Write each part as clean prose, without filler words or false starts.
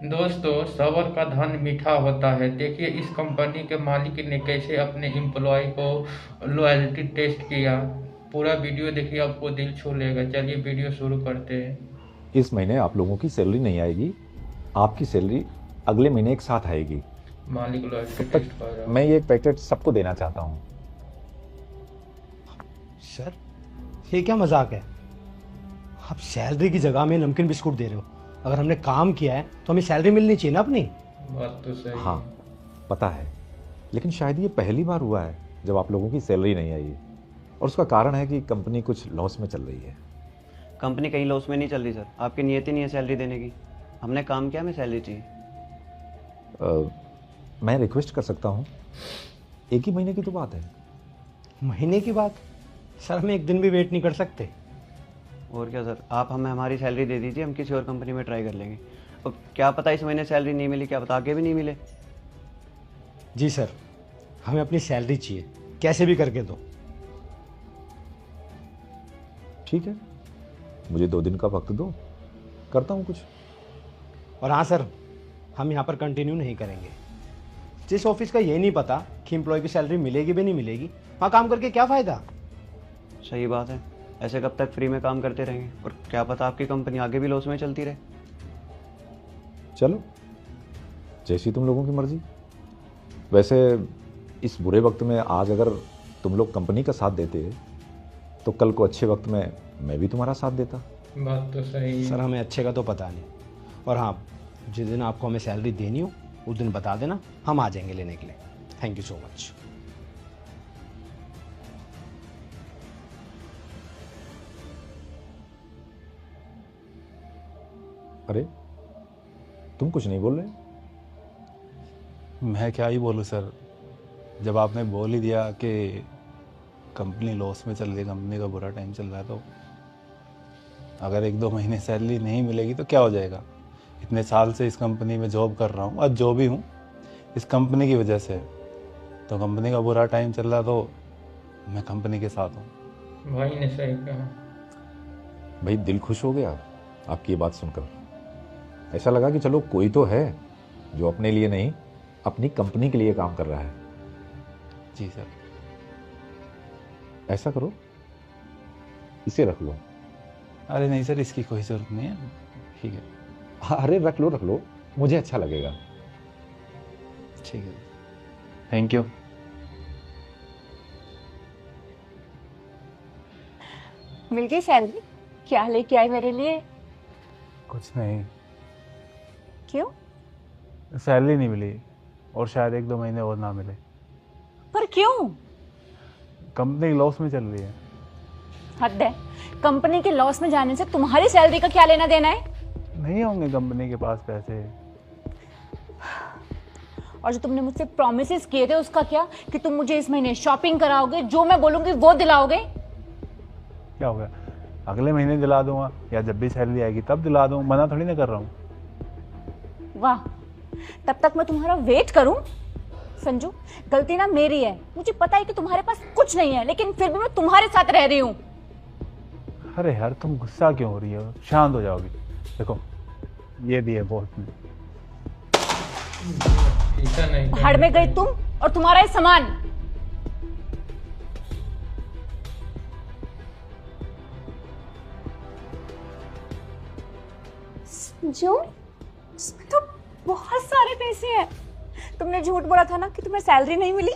दोस्तों, सब्र का धन मीठा होता है। देखिए इस कंपनी के मालिक ने कैसे अपने एम्प्लॉय को लॉयल्टी टेस्ट किया। पूरा वीडियो देखिए, आपको दिल छू लेगा। चलिए वीडियो शुरू करते हैं। इस महीने आप लोगों की सैलरी नहीं आएगी। आपकी सैलरी अगले महीने एक साथ आएगी। मालिक लॉयल्टी तब तक टेस्ट कर रहा मैं है। ये पैकेट सबको देना चाहता हूँ। सर, ये क्या मजाक है? आप सैलरी की जगह में नमकीन बिस्कुट दे रहे हो। अगर हमने काम किया है तो हमें सैलरी मिलनी चाहिए ना अपनी। बात तो सही हाँ, है। पता है, लेकिन शायद ये पहली बार हुआ है जब आप लोगों की सैलरी नहीं आई। और उसका कारण है कि कंपनी कुछ लॉस में चल रही है। कंपनी कहीं लॉस में नहीं चल रही सर, आपकी नीयत ही नहीं है सैलरी देने की। हमने काम किया, हमें सैलरी चाहिए। मैं रिक्वेस्ट कर सकता हूँ, एक ही महीने की तो बात है। महीने की बात? सर, हम एक दिन भी वेट नहीं कर सकते। और क्या सर, आप हमें हमारी सैलरी दे दीजिए, हम किसी और कंपनी में ट्राई कर लेंगे। और क्या पता इस महीने सैलरी नहीं मिली, क्या पता आगे भी नहीं मिले। जी सर, हमें अपनी सैलरी चाहिए, कैसे भी करके दो। ठीक है, मुझे 2 दिन का वक्त दो, करता हूँ कुछ। और हाँ सर, हम यहाँ पर कंटिन्यू नहीं करेंगे। जिस ऑफिस का ये नहीं पता कि एम्प्लॉय की सैलरी मिलेगी भी नहीं मिलेगी, वहाँ काम करके क्या फ़ायदा। सही बात है, ऐसे कब तक फ्री में काम करते रहेंगे, और क्या पता आपकी कंपनी आगे भी लॉस में चलती रहे। चलो, जैसी तुम लोगों की मर्जी। वैसे इस बुरे वक्त में आज अगर तुम लोग कंपनी का साथ देते तो कल को अच्छे वक्त में मैं भी तुम्हारा साथ देता। बात तो सही है। सर, हमें अच्छे का तो पता नहीं। और हाँ, जिस दिन आपको हमें सैलरी देनी हो उस दिन बता देना, हम आ जाएंगे लेने के लिए। Thank you so much. अरे, तुम कुछ नहीं बोल रहे? मैं क्या ही बोलूँ सर, जब आपने बोल ही दिया कि कंपनी लॉस में चल रही है, कंपनी का बुरा टाइम चल रहा है, तो अगर 1-2 महीने सैलरी नहीं मिलेगी तो क्या हो जाएगा। इतने साल से इस कंपनी में जॉब कर रहा हूँ, आज जो भी हूँ इस कंपनी की वजह से। तो कंपनी का बुरा टाइम चल रहा तो मैं कंपनी के साथ हूँ। भाई ने सही कहा। भाई, दिल खुश हो गया आपकी ये बात सुनकर। ऐसा लगा कि चलो कोई तो है जो अपने लिए नहीं, अपनी कंपनी के लिए काम कर रहा है। जी सर। ऐसा करो, इसे रख लो। अरे नहीं सर, इसकी कोई ज़रूरत नहीं है, ठीक है। अरे रख लो रख लो, मुझे अच्छा लगेगा। ठीक है, थैंक यू। मिल गई सैलरी? क्या लेके आई मेरे लिए? कुछ नहीं, क्यों? सैलरी नहीं मिली और शायद 1-2 महीने और ना मिले। पर क्यों? कंपनी लॉस में चल रही है। हद है, कंपनी के लॉस में जाने से तुम्हारी सैलरी का क्या लेना देना है? नहीं होंगे कंपनी के पास पैसे। और जो तुमने मुझसे प्रॉमिसेस किए थे उसका क्या, कि तुम मुझे इस महीने शॉपिंग कराओगे, जो मैं बोलूंगी वो दिलाओगे? क्या हो गया, अगले महीने दिला दूंगा, या जब भी सैलरी आएगी तब दिला दूँ, मना थोड़ी ना कर रहा हूँ। वाह, तब तक मैं तुम्हारा वेट करूं? संजू, गलती ना मेरी है। मुझे पता है कि तुम्हारे पास कुछ नहीं है, लेकिन फिर भी मैं तुम्हारे साथ रह रही हूँ। अरे यार, तुम गुस्सा क्यों हो रही हो, शांत हो जाओगी। देखो, ये दिए बॉस ने। ऐसा नहीं भाड़ में गई तुम और तुम्हारा ये सामान। संजू, इसमें तो बहुत सारे पैसे हैं। तुमने झूठ बोला था ना कि तुम्हें सैलरी नहीं मिली।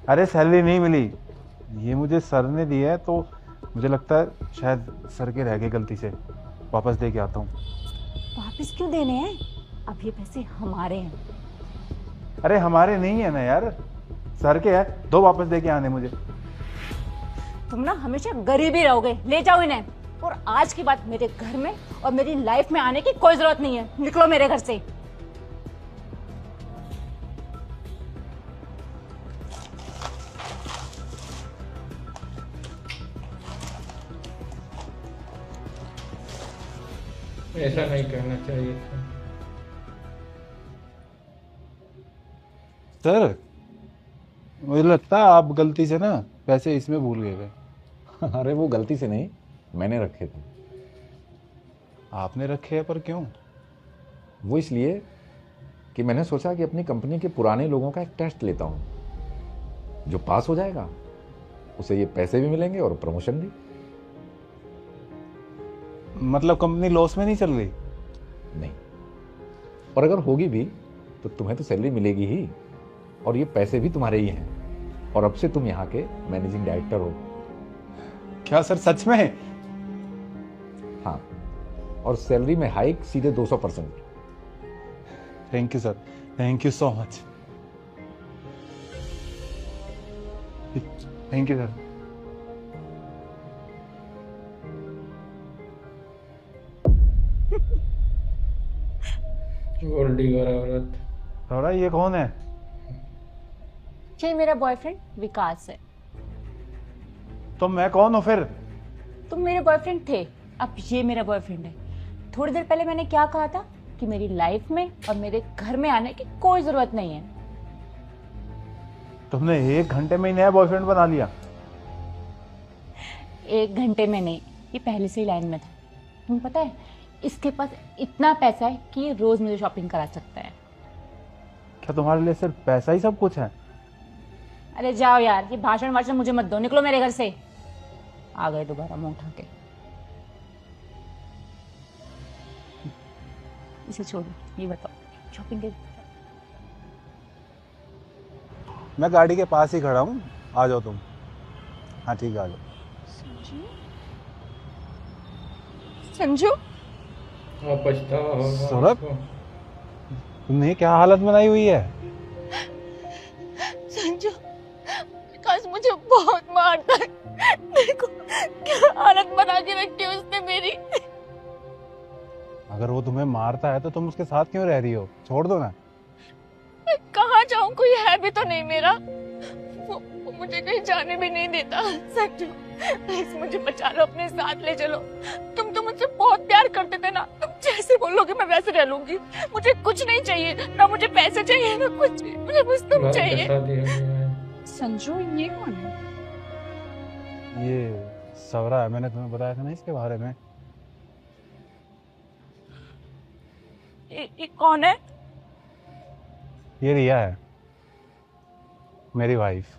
अरे सैलरी नहीं मिली, ये मुझे सर ने दी है, तो मुझे लगता है शायद सर के रह गए, गलती से वापस दे के आता हूँ। वापस क्यों देने हैं? अब ये पैसे हमारे हैं। अरे हमारे नहीं है ना यार, सर के है, दो वापस दे के आने मुझे। तुम ना हमेशा गरीब ही रहोगे। ले जाओ इन्हें। और आज के बाद मेरे घर में और मेरी लाइफ में आने की कोई जरूरत नहीं है। निकलो मेरे घर से। ऐसा नहीं कहना चाहिए था। सर, मुझे लगता है आप गलती से ना पैसे इसमें भूल गए थे। अरे वो गलती से नहीं, मैंने रखे थे। आपने रखे हैं, पर क्यों? वो इसलिए कि मैंने सोचा कि अपनी कंपनी के पुराने लोगों का एक टेस्ट लेता हूँ, जो पास हो जाएगा उसे ये पैसे भी मिलेंगे और प्रमोशन भी। मतलब कंपनी लॉस में नहीं चल रही? नहीं, और अगर होगी भी तो तुम्हें तो सैलरी मिलेगी ही, और ये पैसे भी तुम्हारे ही हैं, और अब से तुम यहाँ के मैनेजिंग डायरेक्टर हो। क्या सर सच में? हाँ, और सैलरी में हाइक सीधे 200%। Thank you sir, thank you so much. Thank you sir. Gold digger औरत। सौरा ये कौन है? ये मेरा बॉयफ्रेंड विकास है। तो मैं कौन हूँ फिर? तुम मेरे बॉयफ्रेंड थे, अब ये मेरा बॉयफ्रेंड है। थोड़ी देर पहले मैंने क्या कहा था कि मेरी लाइफ में और मेरे घर में आने की कोई जरूरत नहीं है। तुमने 1 घंटे में ही नया बॉयफ्रेंड बना लिया? 1 घंटे में नहीं, ये पहले से ही लाइन में था। तुम्हें पता है इसके पास इतना पैसा है कि ये रोज मुझे शॉपिंग करा सकता है। क्या तुम्हारे लिए सिर्फ पैसा ही सब कुछ है? अरे जाओ यार, ये भाषण वाषण मुझे मत दो, निकलो मेरे घर से। आ गए दोबारा मुंह उठा के। इसे छोड़ो, ये बताओ शॉपिंग के। मैं गाड़ी के पास ही खड़ा हूँ, आ जाओ तुम। हाँ ठीक है, आ जाओ। संजू, पछतावा होगा सौरभ? उसको। तुमने क्या हालत बनाई हुई है? संजू, विकास मुझे बहुत मारता है। देखो क्या हालत बना के रखी है उसने मेरी। अगर वो तुम्हें मारता है तो तुम उसके साथ क्यों रह रही हो? छोड़ दो ना। मैं कहाँ जाऊँ, कोई है भी तो नहीं मेरा। वो मुझे कहीं जाने भी नहीं देता। संजू प्लीज मुझे बचा लो, अपने साथ ले चलो। तुम तो मुझसे बहुत प्यार करते थे ना, तुम जैसे बोलोगे मैं वैसे रह लूंगी। मुझे कुछ नहीं चाहिए, ना मुझे पैसे चाहिए ना कुछ, मुझे बस तुम घर चाहिए। के शादी हो गया है। संजू ये कौन है? ये सवरा है, मैंने तुम्हें बताया था ना इसके बारे में। ये कौन है? ये रिया है, मेरी वाइफ।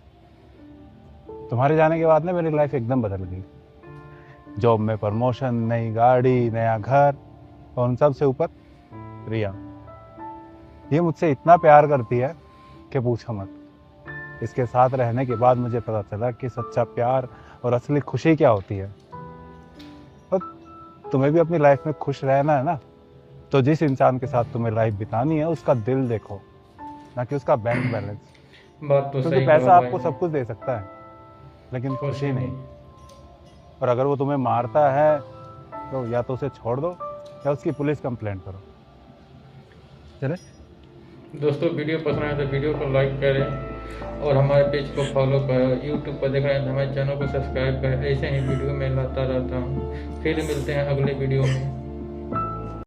तुम्हारे जाने के बाद ना मेरी लाइफ एकदम बदल गई। जॉब में प्रमोशन, नई गाड़ी, नया घर, और उन सब से ऊपर रिया। ये मुझसे इतना प्यार करती है कि पूछो मत। इसके साथ रहने के बाद मुझे पता चला कि सच्चा प्यार और असली खुशी क्या होती है। और तुम्हें भी अपनी लाइफ में खुश रहना है ना, तो जिस इंसान के साथ तुम्हें लाइफ बितानी है उसका दिल देखो, ना कि उसका बैंक बैलेंस। बात तो क्योंकि सही पैसा कहा आपको भाई। सब कुछ दे सकता है, लेकिन खुशी खुशी नहीं। और अगर वो तुम्हें मारता है तो या तो उसे छोड़ दो या उसकी पुलिस कंप्लेंट करो। चले? दोस्तों वीडियो पसंद आए तो वीडियो को लाइक करें और हमारे पेज को फॉलो करें। यूट्यूब पर देख रहे हैं तो हमारे चैनल को सब्सक्राइब करें। ऐसे ही वीडियो में लाता रहता हूँ। फिर मिलते हैं अगले वीडियो में।